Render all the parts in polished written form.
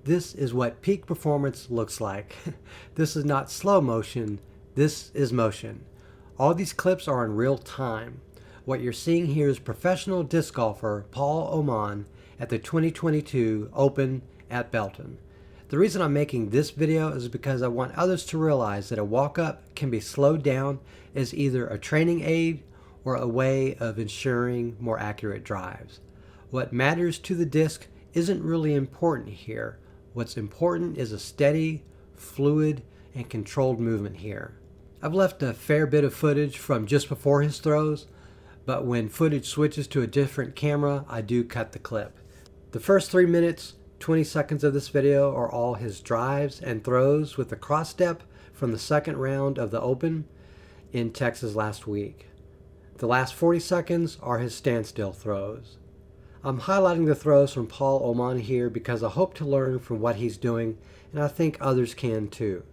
This is what peak performance looks like. This is not slow motion, this is motion. All these clips are in real time. What you're seeing here is professional disc golfer Paul Oman at the 2022 Open at Belton. The reason I'm making this video is because I want others to realize that a walk-up can be slowed down as either a training aid or a way of ensuring more accurate drives. What matters to the disc isn't really important here. What's important is a steady, fluid, and controlled movement here. I've left a fair bit of footage from just before his throws, but when footage switches to a different camera, I do cut the clip. The first 3 minutes, 20 seconds of this video are all his drives and throws with the cross step from the second round of the Open in Texas last week. The last 40 seconds are his standstill throws. I'm highlighting the throws from Paul Oman here because I hope to learn from what he's doing, and I think others can too.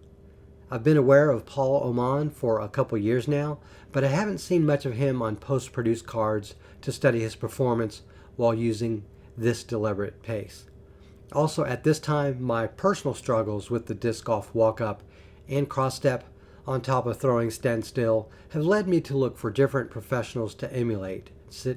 I've been aware of Paul Oman for a couple years now, but I haven't seen much of him on post-produced cards to study his performance while using this deliberate pace. Also, at this time, my personal struggles with the disc golf walk-up and cross-step on top of throwing standstill have led me to look for different professionals to emulate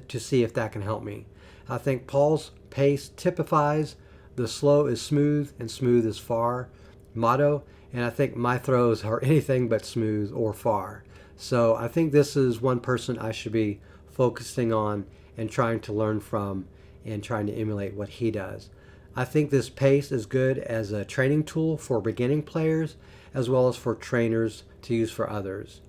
to see if that can help me. I think Paul's pace typifies the slow is smooth and smooth is far motto, and I think my throws are anything but smooth or far. So I think this is one person I should be focusing on and trying to learn from and trying to emulate what he does. I think this pace is good as a training tool for beginning players as well as for trainers to use for others.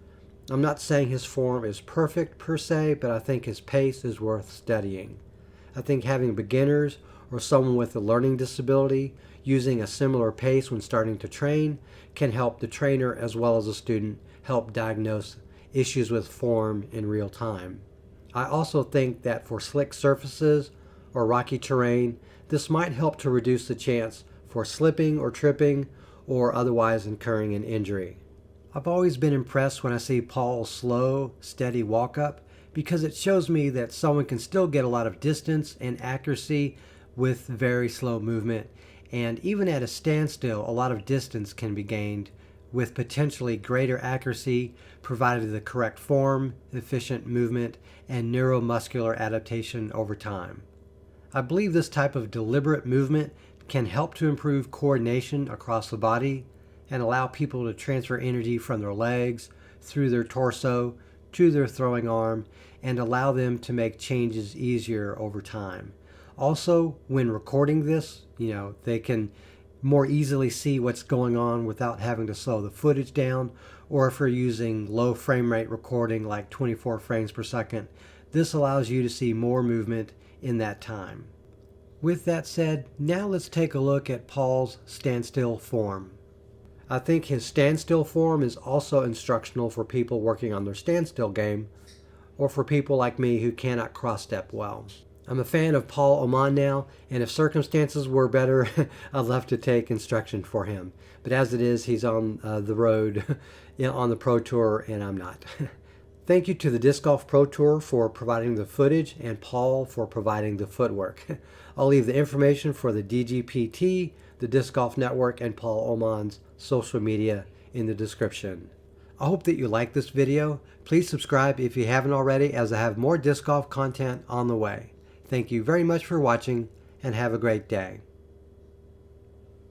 I'm not saying his form is perfect per se, but I think his pace is worth studying. I think having beginners or someone with a learning disability using a similar pace when starting to train can help the trainer as well as a student help diagnose issues with form in real time. I also think that for slick surfaces or rocky terrain, this might help to reduce the chance for slipping or tripping or otherwise incurring an injury. I've always been impressed when I see Paul's slow, steady walk-up because it shows me that someone can still get a lot of distance and accuracy with very slow movement, and even at a standstill, a lot of distance can be gained with potentially greater accuracy provided the correct form, efficient movement, and neuromuscular adaptation over time. I believe this type of deliberate movement can help to improve coordination across the body and allow people to transfer energy from their legs through their torso to their throwing arm and allow them to make changes easier over time. Also, when recording this, they can more easily see what's going on without having to slow the footage down, or if you're using low frame rate recording like 24 frames per second, this allows you to see more movement in that time. With that said, now let's take a look at Paul's standstill form. I think his standstill form is also instructional for people working on their standstill game, or for people like me who cannot cross-step well. I'm a fan of Paul Oman now, and if circumstances were better, I'd love to take instruction for him. But as it is, he's on the road on the Pro Tour, and I'm not. Thank you to the Disc Golf Pro Tour for providing the footage and Paul for providing the footwork. I'll leave the information for the DGPT, the Disc Golf Network, and Paul Oman's social media in the description. I hope that you like this video. Please subscribe if you haven't already, as I have more disc golf content on the way. Thank you very much for watching, and have a great day.